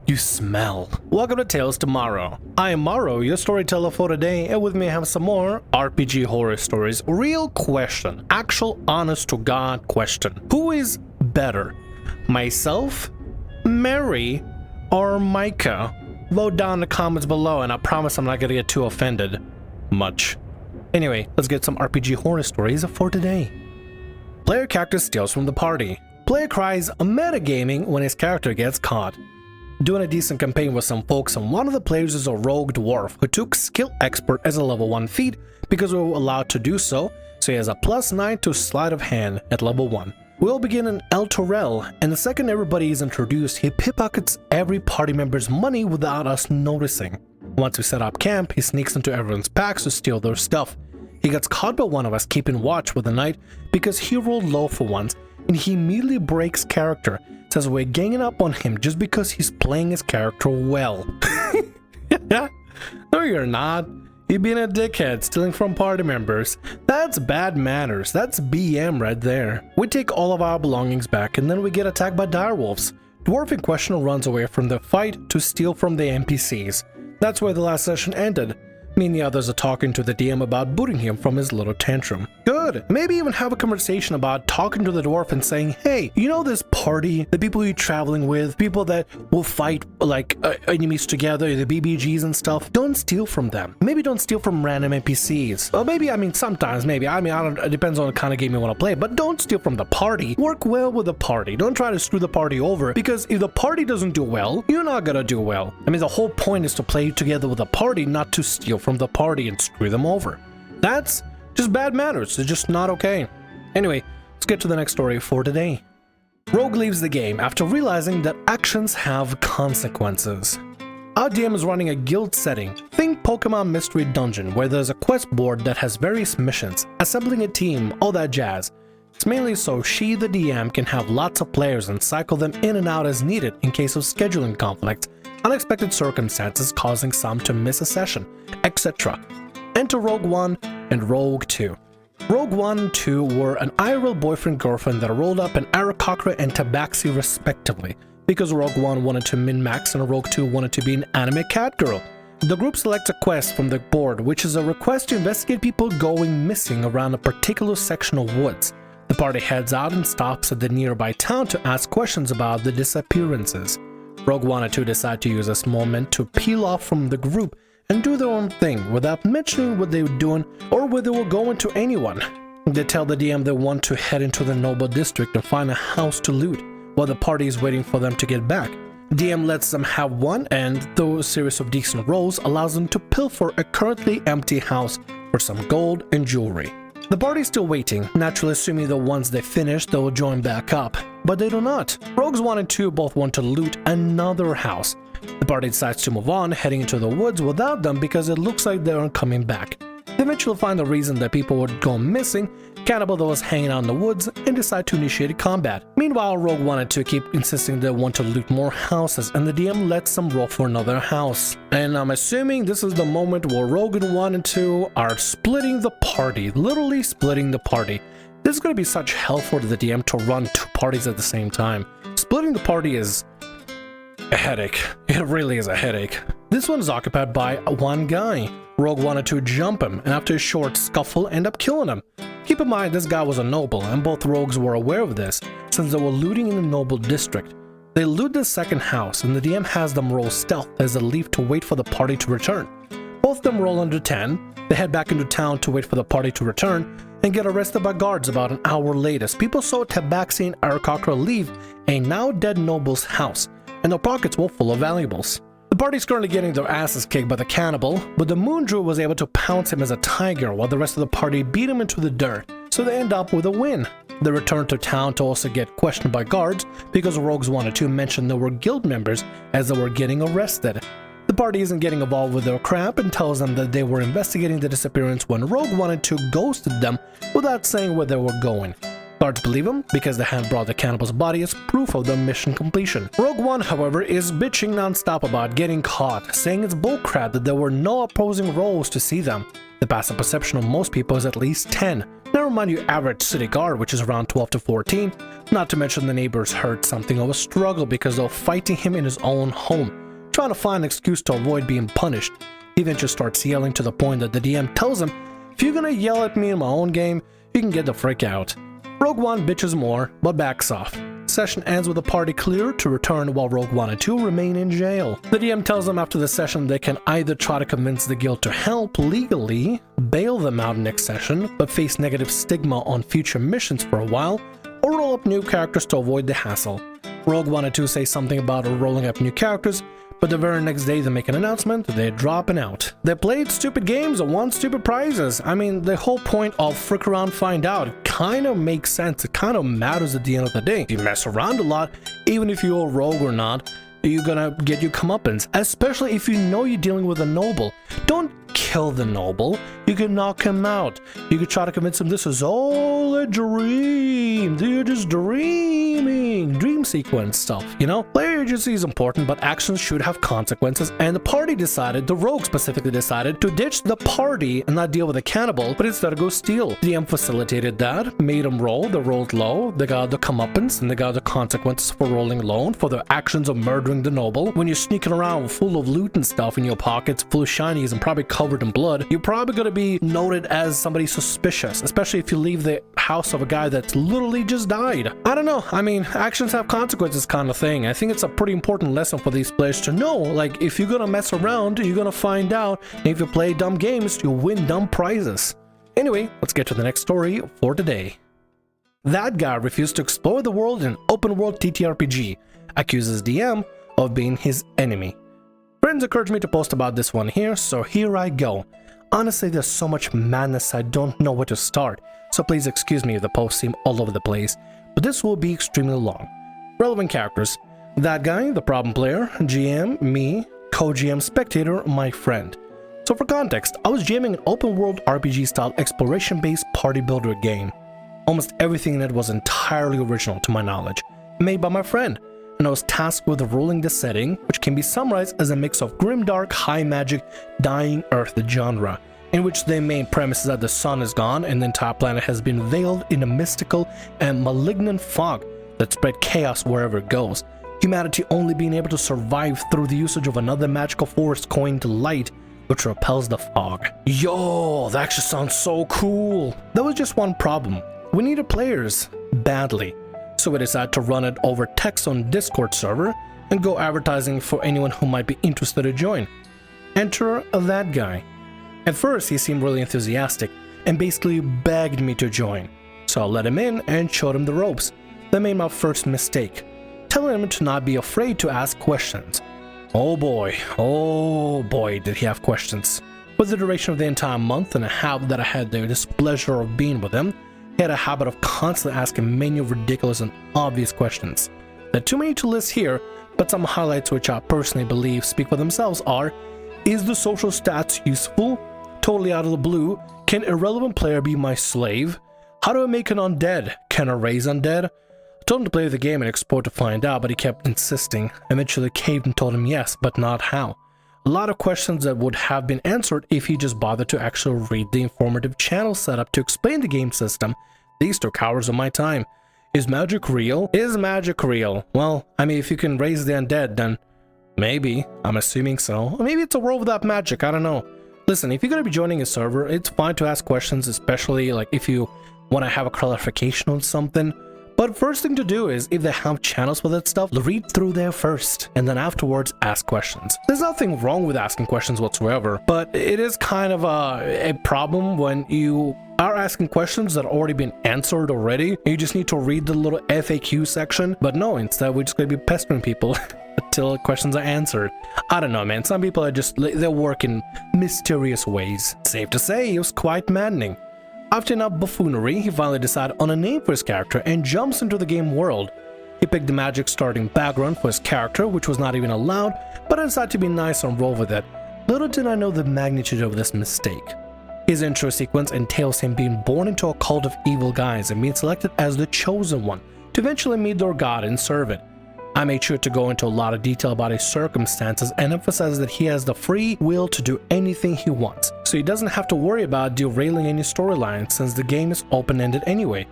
You smell. Welcome to Tales Tomorrow. I am Morrow, your storyteller for today, and with me I have some more RPG horror stories. Real question. Actual honest to God question. Who is better? Myself, Mary, or Micah? Vote down in the comments below and I promise I'm not gonna get too offended. Much. Anyway, let's get some RPG horror stories for today. Player character steals from the party. Player cries metagaming when his character gets caught. Doing a decent campaign with some folks, and one of the players is a rogue dwarf who took skill expert as a level 1 feat because we were allowed to do so he has a +9 to sleight of hand at level 1. We all begin in El Torrell, and the second everybody is introduced, he pickpockets every party member's money without us noticing. Once we set up camp, he sneaks into everyone's packs to steal their stuff. He gets caught by one of us keeping watch with the night because he rolled low for once, and he immediately breaks character, says we're ganging up on him just because he's playing his character well. No, you're not. You're being a dickhead, stealing from party members. That's bad manners. That's BM right there. We take all of our belongings back and then we get attacked by direwolves. Dwarf in question runs away from the fight to steal from the NPCs. That's where the last session ended. Me and the others are talking to the DM about booting him from his little tantrum. Good. Maybe even have a conversation about talking to the dwarf and saying, hey, you know this party, the people you're traveling with, people that will fight like enemies together, the BBGs and stuff, don't steal from them. Maybe don't steal from random NPCs. Or maybe, sometimes maybe. I don't, it depends on the kind of game you want to play, but don't steal from the party. Work well with the party. Don't try to screw the party over, because if the party doesn't do well, you're not gonna do well. The whole point is to play together with the party, not to steal from the party and screw them over. That's just bad manners. It's just not okay. Anyway, let's get to the next story for today. Rogue leaves the game after realizing that actions have consequences. Our DM is running a guild setting. Think Pokemon Mystery Dungeon, where there's a quest board that has various missions, assembling a team, all that jazz. It's mainly so she, the DM, can have lots of players and cycle them in and out as needed in case of scheduling conflicts, unexpected circumstances causing some to miss a session, etc. Enter Rogue 1 and Rogue 2. Rogue 1 and 2 were an IRL boyfriend-girlfriend that rolled up in Aarakocra and Tabaxi respectively, because Rogue 1 wanted to min-max and Rogue 2 wanted to be an anime cat girl. The group selects a quest from the board, which is a request to investigate people going missing around a particular section of woods. The party heads out and stops at the nearby town to ask questions about the disappearances. Rogue 1 and 2 decide to use this moment to peel off from the group and do their own thing without mentioning what they were doing or where they were going to anyone. They tell the DM they want to head into the Noble District and find a house to loot, while the party is waiting for them to get back. DM lets them have one, and though a series of decent rolls allows them to pilfer a currently empty house for some gold and jewelry. The party's still waiting, naturally assuming that once they finish, they'll join back up. But they do not. Rogues 1 and 2 both want to loot another house. The party decides to move on, heading into the woods without them because it looks like they aren't coming back. They eventually find the reason that people would go missing, cannibal that was hanging out in the woods, and decide to initiate combat. Meanwhile, Rogue 1 and 2 keep insisting they want to loot more houses, and the DM lets them roll for another house. And I'm assuming this is the moment where Rogue 1 and 2 are splitting the party, literally splitting the party. This is going to be such hell for the DM to run two parties at the same time. Splitting the party is a headache. It really is a headache. This one is occupied by one guy. Rogue 1 and 2 jump him, and after a short scuffle end up killing him. Keep in mind this guy was a noble, and both rogues were aware of this, since they were looting in the Noble District. They loot the second house, and the DM has them roll stealth as they leave to wait for the party to return. Both of them roll under 10, they head back into town to wait for the party to return, and get arrested by guards about an hour later as people saw Tabaxi and Aarakocra leave a now dead noble's house, and their pockets were full of valuables. The party's currently getting their asses kicked by the cannibal, but the Moon Druid was able to pounce him as a tiger while the rest of the party beat him into the dirt, so they end up with a win. They return to town to also get questioned by guards because Rogues 1 and 2 mentioned they were guild members as they were getting arrested. The party isn't getting involved with their crap and tells them that they were investigating the disappearance when Rogue 1 and 2 ghosted them without saying where they were going. Guards believe him because they had brought the cannibal's body as proof of their mission completion. Rogue 1, however, is bitching non-stop about getting caught, saying it's bullcrap that there were no opposing rolls to see them. The passive perception of most people is at least 10, Never mind your average city guard, which is around 12 to 14, not to mention the neighbors heard something of a struggle because they were fighting him in his own home, trying to find an excuse to avoid being punished. He then just starts yelling to the point that the DM tells him, if you're gonna yell at me in my own game, you can get the frick out. Rogue One bitches more, but backs off. Session ends with the party clear to return while Rogue One and 2 remain in jail. The DM tells them after the session they can either try to convince the guild to help legally, bail them out next session, but face negative stigma on future missions for a while, or roll up new characters to avoid the hassle. Rogue One and 2 say something about rolling up new characters, but the very next day they make an announcement they're dropping out. They played stupid games and won stupid prizes. I mean, the whole point of frick around find out kind of makes sense. It kind of matters at the end of the day. If you mess around a lot, even if you're a rogue or not, you're gonna get your comeuppance, especially if you know you're dealing with a noble. Don't kill the noble, you can knock him out. You can try to convince him this is all a dream, you're just dreaming, dream sequence stuff, you know? Player agency is important, but actions should have consequences, and the party decided, the rogue specifically decided, to ditch the party and not deal with a cannibal, but instead go steal. DM facilitated that, made them roll, they rolled low, they got the comeuppance, and they got the consequences for rolling low, for their actions of murdering the noble. When you're sneaking around full of loot and stuff in your pockets, full of shinies and probably covered in blood, you're probably gonna be noted as somebody suspicious, especially if you leave the house of a guy that's literally just died. I don't know, I mean, actions have consequences kind of thing. I think it's a pretty important lesson for these players to know, like, if you're gonna mess around, you're gonna find out, and if you play dumb games, you'll win dumb prizes. Anyway, let's get to the next story for today. That guy refused to explore the world in an open world TTRPG, accuses DM of being his enemy. Friends encouraged me to post about this one here, so here I go. Honestly, there's so much madness I don't know where to start, so please excuse me if the posts seem all over the place, but this will be extremely long. Relevant characters: that guy, the problem player, GM, me, co-GM, spectator, my friend. So for context, I was GMing an open world RPG style exploration based party builder game. Almost everything in it was entirely original to my knowledge, made by my friend, and I was tasked with ruling the setting, which can be summarized as a mix of grimdark, high magic, dying earth genre, in which the main premise is that the sun is gone and the entire planet has been veiled in a mystical and malignant fog that spread chaos wherever it goes, humanity only being able to survive through the usage of another magical force coined light, which repels the fog. Yo, that actually sounds so cool! There was just one problem. We needed players, badly. So we decided to run it over text on Discord server and go advertising for anyone who might be interested to join. Enter that guy. At first he seemed really enthusiastic and basically begged me to join, so I let him in and showed him the ropes. That made my first mistake, telling him to not be afraid to ask questions. Oh boy did he have questions. For the duration of the entire month and a half that I had the displeasure of being with him, he had a habit of constantly asking many ridiculous and obvious questions. There are too many to list here, but some highlights which I personally believe speak for themselves are: is the social stats useful? Totally out of the blue, can irrelevant player be my slave? How do I make an undead? Can I raise undead? I told him to play the game and explore to find out, but he kept insisting. Eventually caved and told him yes, but not how. A lot of questions that would have been answered if he just bothered to actually read the informative channel setup to explain the game system. These took hours of my time. Is magic real? Is magic real? Well, I mean, if you can raise the undead, then maybe. I'm assuming so. Or maybe it's a world without magic, I don't know. Listen, if you're going to be joining a server, it's fine to ask questions, especially like if you want to have a clarification on something. But first thing to do is, if they have channels for that stuff, read through there first, and then afterwards ask questions. There's nothing wrong with asking questions whatsoever, but it is kind of a problem when you are asking questions that have already been answered already. You just need to read the little FAQ section, but no, instead we're just going to be pestering people until questions are answered. I don't know, man. Some people are just, they work in mysterious ways. Safe to say, it was quite maddening. After enough buffoonery, he finally decided on a name for his character and jumps into the game world. He picked the magic starting background for his character, which was not even allowed, but I decided to be nice and roll with it. Little did I know the magnitude of this mistake. His intro sequence entails him being born into a cult of evil guys and being selected as the chosen one to eventually meet their god and serve it. I made sure to go into a lot of detail about his circumstances and emphasize that he has the free will to do anything he wants, so he doesn't have to worry about derailing any storyline since the game is open-ended anyway.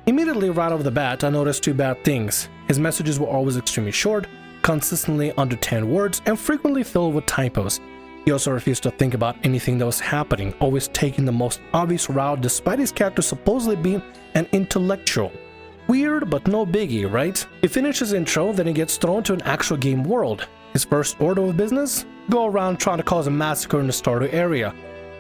Immediately right off the bat, I noticed two bad things. His messages were always extremely short, consistently under 10 words, and frequently filled with typos. He also refused to think about anything that was happening, always taking the most obvious route despite his character supposedly being an intellectual. Weird, but no biggie, right? He finishes his intro, then he gets thrown to an actual game world. His first order of business? Go around trying to cause a massacre in the starter area.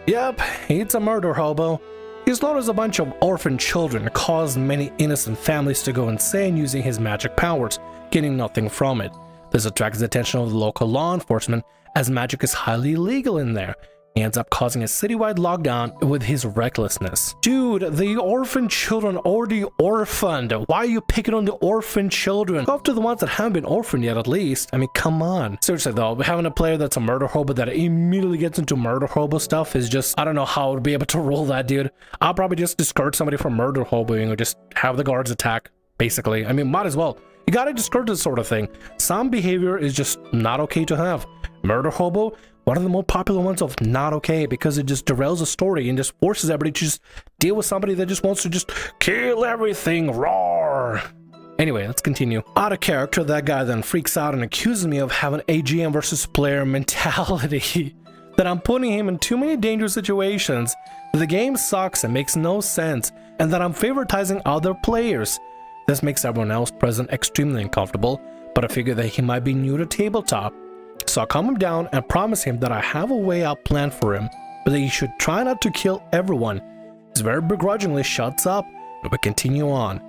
Yep, it's a murder hobo. He slaughters a bunch of orphan children, caused many innocent families to go insane using his magic powers, getting nothing from it. This attracts the attention of the local law enforcement, as magic is highly illegal in there. He ends up causing a citywide lockdown with his recklessness. Dude, the orphan children already orphaned. Why are you picking on the orphan children? Go up to the ones that haven't been orphaned yet at least. I mean, come on. Seriously though, having a player that's a murder hobo that immediately gets into murder hobo stuff is just, I don't know how I would be able to roll that, dude. I'll probably just discourage somebody from murder hoboing or just have the guards attack, basically. I mean, might as well. You gotta discourage this sort of thing. Some behavior is just not okay to have. Murder hobo, one of the more popular ones of not okay, because it just derails the story and just forces everybody to just deal with somebody that just wants to just kill everything, roar. Anyway, let's continue. Out of character, that guy then freaks out and accuses me of having a GM versus player mentality. That I'm putting him in too many dangerous situations, that the game sucks and makes no sense, and that I'm favoritizing other players. This makes everyone else present extremely uncomfortable, but I figure that he might be new to tabletop. So I calm him down and promise him that I have a way out planned for him, but that he should try not to kill everyone. He very begrudgingly shuts up, and we continue on.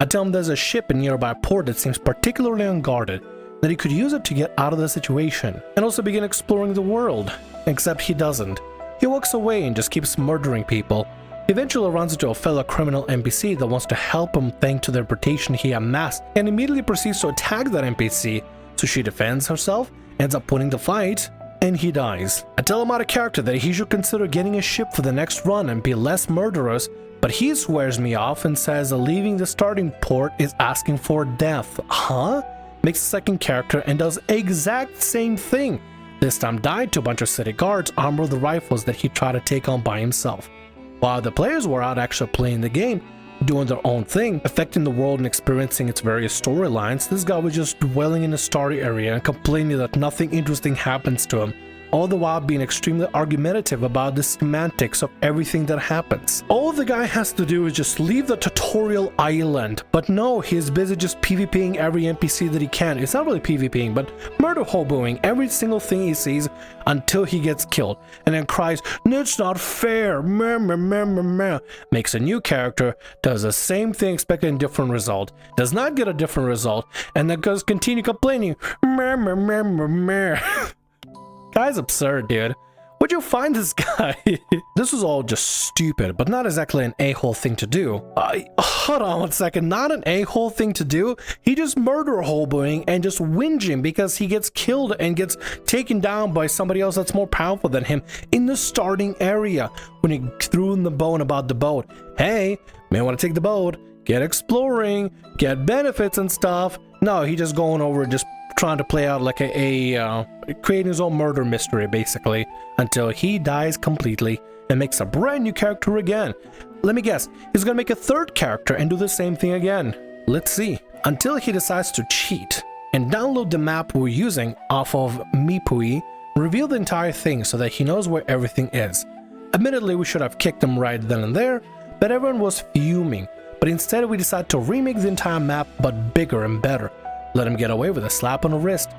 I tell him there's a ship in a nearby port that seems particularly unguarded, that he could use it to get out of the situation, and also begin exploring the world, except he doesn't. He walks away and just keeps murdering people. He eventually runs into a fellow criminal NPC that wants to help him thanks to the reputation he amassed, and immediately proceeds to attack that NPC, so she defends herself, ends up winning the fight, and he dies. I tell him out of character that he should consider getting a ship for the next run and be less murderous, but he swears me off and says that leaving the starting port is asking for death. Huh? Makes a second character and does exact same thing. This time died to a bunch of city guards armed with the rifles that he tried to take on by himself. While the players were out actually playing the game, doing their own thing, affecting the world and experiencing its various storylines, this guy was just dwelling in the story area and complaining that nothing interesting happens to him, all the while being extremely argumentative about the semantics of everything that happens. All the guy has to do is just leave the tutorial island, but no, he's busy just PvPing every NPC that he can. It's not really PvPing, but murder hoboing every single thing he sees until he gets killed, and then cries, "It's not fair," meh, meh, meh, meh, meh. Makes a new character, does the same thing expecting a different result, does not get a different result, and then goes continue complaining, meh, meh, meh, meh, meh. Guy's absurd, dude. Where'd you find this guy? This was all just stupid, but not exactly an a-hole thing to do. Hold on one second, not an a-hole thing to do? He just murder hoboing and just whinging because he gets killed and gets taken down by somebody else that's more powerful than him in the starting area when he threw in the bone about the boat. Hey, may want to take the boat, get exploring, get benefits and stuff. No, he just going over and just trying to play out like creating his own murder mystery basically until he dies completely and makes a brand new character again. Let me guess, he's gonna make a third character and do the same thing again. Let's see. Until he decides to cheat and download the map we're using off of Mipui, reveal the entire thing so that he knows where everything is. Admittedly, we should have kicked him right then and there, but everyone was fuming. But instead we decided to remake the entire map but bigger and better. Let him get away with a slap on the wrist.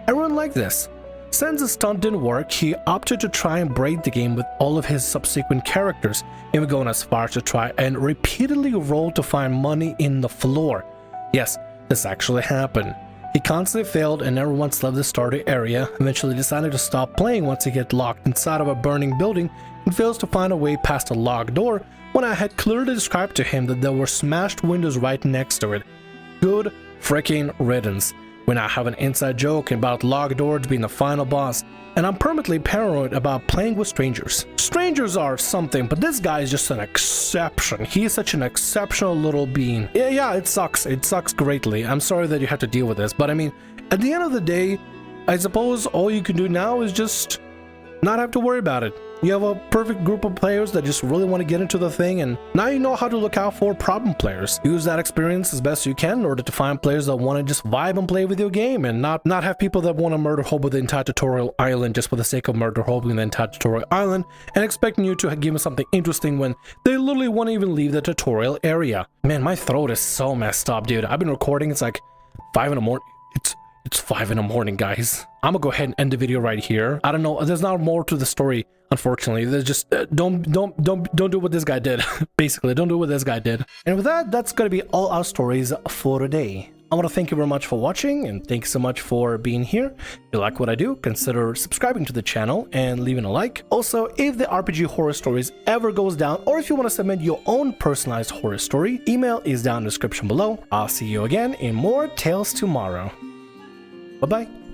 Everyone liked this. Since the stunt didn't work, he opted to try and break the game with all of his subsequent characters, even going as far as to try and repeatedly roll to find money in the floor. Yes, this actually happened. He constantly failed and never once left the starter area, eventually decided to stop playing once he gets locked inside of a burning building and fails to find a way past a locked door when I had clearly described to him that there were smashed windows right next to it. Good freaking riddance. We now have an inside joke about locked doors being the final boss, and I'm permanently paranoid about playing with strangers. Strangers are something, but this guy is just an exception. He is such an exceptional little being. Yeah, it sucks. It sucks greatly. I'm sorry that you have to deal with this, but I mean, at the end of the day, I suppose all you can do now is just not have to worry about it. You have a perfect group of players that just really want to get into the thing, and now you know how to look out for problem players. Use that experience as best you can in order to find players that want to just vibe and play with your game, and not have people that want to murder hobo the entire tutorial island just for the sake of murder hoboing the entire tutorial island and expecting you to give them something interesting when they literally won't even leave the tutorial area. Man, my throat is so messed up, dude. I've been recording. It's like 5 in the morning. It's 5 in the morning, guys. I'm gonna go ahead and end the video right here. I don't know. There's not more to the story, unfortunately. There's just don't do what this guy did. Basically, don't do what this guy did. And with that, that's gonna be all our stories for today. I want to thank you very much for watching, and thanks so much for being here. If you like what I do, consider subscribing to the channel and leaving a like. Also, if the RPG Horror Stories ever goes down, or if you want to submit your own personalized horror story, email is down in the description below. I'll see you again in more Tales tomorrow. Bye-bye.